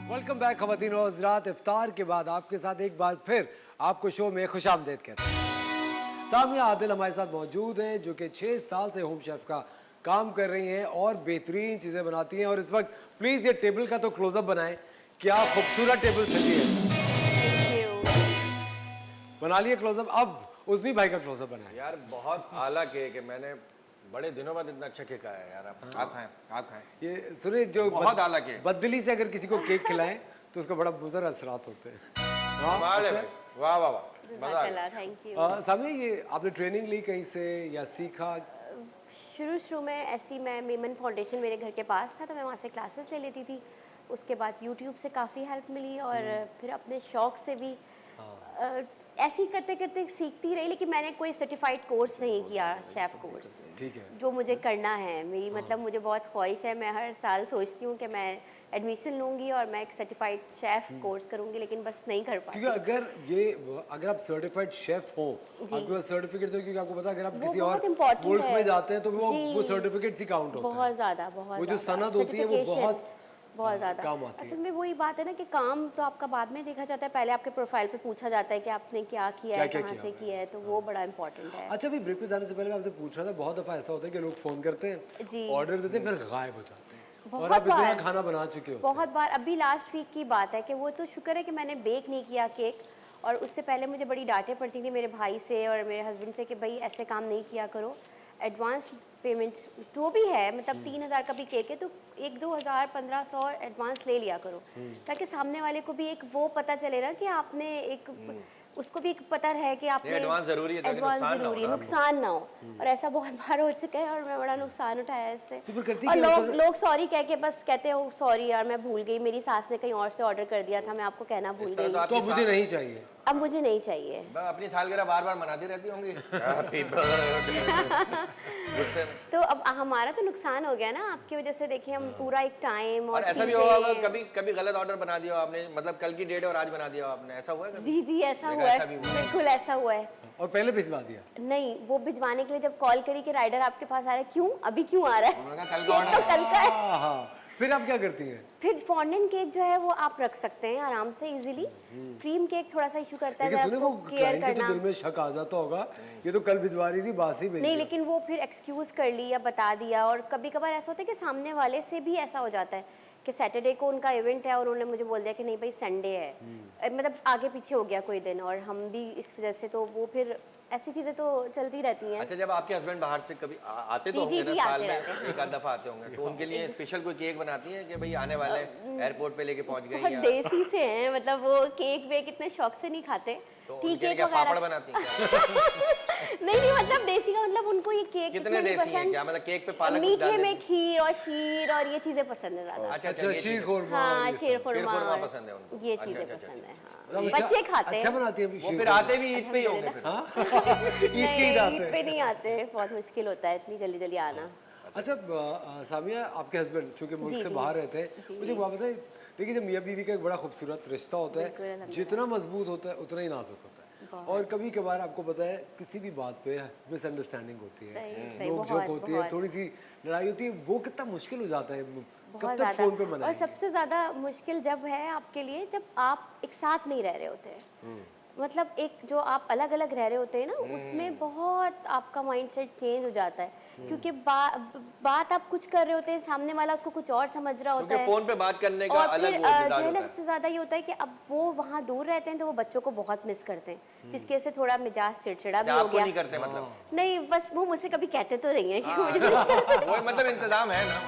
Welcome back खवातीन और हज़रात। इफ्तार के बाद आपके साथ एक बार फिर आपको शो में खुशामदीद कहते हैं। सामिया आदिल हमारे साथ मौजूद हैं जो कि 6 साल से होम शेफ का काम कर रही हैं और बेहतरीन चीज़ें बनाती हैं। और इस वक्त प्लीज़ ये टेबल का तो क्लोजअप बनाएं। क्या खूबसूरत टेबल सजी है। बना लिए क्लोजअप। अब उस्मी भाई का क्लोजअप बनाए। यार बहुत आला केक है, मैंने बड़े दिनों बाद इतना अच्छा केक आया यार। आप खाएं। ये सुने जो बहुत आला केक। बददिली से अगर किसी को केक खिलाएं तो उसका बड़ा मुज़र असरात होते हैं। वाह वाह वाह, मजा आ गया। Thank you. सामिया, ये आपने ट्रेनिंग ली कहीं से या सीखा? शुरू में ऐसी मैं मेमन फाउंडेशन मेरे घर के पास था तो मैं वहाँ से क्लासेस ले लेती थी। उसके बाद यूट्यूब से काफ़ी हेल्प मिली और फिर अपने शौक़ से भी ऐसे ही करते करते सीखती रही। लेकिन मैंने कोई सर्टिफाइड कोर्स नहीं किया, शेफ़ कोर्स। ठीक है। जो मुझे करना है, मेरी मतलब मुझे बहुत ख्वाहिश है। मैं हर साल सोचती हूँ कि मैं एडमिशन लूँगी और मैं एक सर्टिफाइड शेफ़ कोर्स करूँगी, लेकिन बस नहीं कर पाती। क्योंकि अगर आप सर्टिफाइड शेफ हो, आपके पास सर्टिफिकेट तो, क्योंकि आपको पता है अगर आप किसी और मुल्क में जाते हैं तो वो सर्टिफिकेट ही काउंट होता है। बहुत ज़्यादा, बहुत वो जो सनद होती है वो बहुत ज़्यादा काम आती है। असल में वही बात है ना कि काम तो आपका बाद में देखा जाता है, पहले आपके प्रोफाइल पे पूछा जाता है कि आपने क्या किया है, कहाँ से किया है, तो वो बड़ा इंपॉर्टेंट है। अच्छा, अभी ब्रेक पे जाने से पहले मैं आपसे पूछ रहा था, बहुत दफ़ा ऐसा होता है कि लोग फ़ोन करते हैं, ऑर्डर देते हैं, फिर गायब हो जाते हैं और आप इतना खाना बना चुके हो। बहुत बार। अभी लास्ट वीक की बात है कि वो तो शुक्र है कि मैंने बेक नहीं किया केक, और उससे पहले मुझे बड़ी डांटें पड़ती थी मेरे भाई से और मेरे हस्बैंड से कि भाई ऐसे काम नहीं किया करो। एडवांस पेमेंट जो भी है, मतलब 3000 का भी केक है तो 1-2 हज़ार 1500 एडवांस ले लिया करो, ताकि सामने वाले को भी एक वो पता चले ना कि आपने एक उसको भी पता रहे कि आपने एडवांस जरूरी है, नुकसान ना हो। और ऐसा बहुत बार हो चुका है और मैं बड़ा नुकसान उठाया इससे। और लोग सॉरी कह के बस कहते हो सॉरी यार मैं भूल गई, मेरी सास ने कहीं और से ऑर्डर कर दिया था, मैं आपको कहना भूल गई, तो मुझे नहीं चाहिए। अब मुझे नहीं चाहिए। अपनी सालगिरह बार-बार मनाती रहती होंगी। तो अब हमारा तो नुकसान हो गया ना आपकी वजह से। देखिए हम पूरा एक टाइम और ऐसा भी होगा कभी गलत ऑर्डर बना दिया आपने, मतलब कल की डेट है और आज बना दिया आपने, ऐसा हुआ है कभी? जी ऐसा हुआ है, बिल्कुल ऐसा हुआ है। और पहले भिजवा दिया? नहीं, वो भिजवाने के लिए जब कॉल करी कि राइडर आपके पास आ रहा है, क्यों अभी क्यों आ रहा है, कल का ऑर्डर कल का है। फिर आप क्या करती हैं? फिर फॉन्डेंट केक जो है वो आप रख सकते हैं आराम से इजीली। क्रीम केक थोड़ा सा इशू करता है, उसको केयर करना। तो दिल में शक आ जाता होगा, ये तो कल भिजवा रही थी, बासी भेज नहीं, लेकिन वो फिर एक्सक्यूज कर ली या बता दिया। और कभी कभार ऐसा होता है कि सामने वाले से भी ऐसा हो जाता है कि सैटरडे को उनका इवेंट है और उन्होंने मुझे बोल दिया कि नहीं भाई संडे है, मतलब आगे पीछे हो गया कोई दिन, और हम भी इस वजह से, तो वो फिर ऐसी चीजें तो चलती रहती हैं। अच्छा, जब आपके हस्बैंड बाहर से कभी आते तो होंगे ना, साल में एक आध दफा आते होंगे, तो उनके लिए स्पेशल कोई केक बनाती हैं कि भाई आने वाले एयरपोर्ट पे लेके पहुंच गए? बहुत देसी से हैं, मतलब वो केक वेक इतने शौक से नहीं खाते। तो उनके लिए क्या पापड़ बनाती हैं क्या? नहीं, मतलब देसी का मतलब उनको ये केक कितने देसी हैं क्या, मतलब केक पे पालक? मीठे में खीर और शीर और ये चीजें पसंद है ज्यादा। अच्छा, शीर खुरमा। हाँ, शीर खुरमा पसंद है उनको, ये चीजें पसंद है। बच्चे खाते हैं। अच्छा बनाती है। वो फिर आते भी ईद पे ही होंगे फिर? ईद पे नहीं आते, बहुत मुश्किल होता है इतनी जल्दी जल्दी आना। अच्छा सामिया, आपके हस्बैंड चूंकि मुल्क से बाहर रहते हैं, मुझे बात बताइए, देखिए जब मियाँ बीवी का एक बड़ा खूबसूरत रिश्ता होता है, जितना मजबूत होता है उतना ही नाजुक होता है। और कभी कभार आपको पता है किसी भी बात पे मिसअंडरस्टैंडिंग होती है, नोक झोंक होती है, थोड़ी सी लड़ाई होती है, वो कितना मुश्किल हो जाता है, कब तक फोन पे मनाएंगे? और सबसे ज्यादा मुश्किल जब है आपके लिए जब आप एक साथ नहीं रह रहे होते, मतलब एक जो आप अलग अलग रह रहे होते हैं ना, उसमें बहुत आपका माइंडसेट चेंज हो जाता है। क्योंकि बात आप कुछ कर रहे होते हैं, सामने वाला उसको कुछ और समझ रहा होता है। फोन पे बात करने का और अलग फिर वो मिजाज जो है ना, होता है। सबसे ज्यादा ये होता है कि अब वो वहाँ दूर रहते हैं तो वो बच्चों को बहुत मिस करते हैं, जिसकी वजह से थोड़ा मिजाज चिड़चिड़ा भी हो आपको गया। नहीं करते मतलब? नहीं, बस वो मुझसे कभी कहते तो नहीं है कि वो मतलब इंतजाम है ना।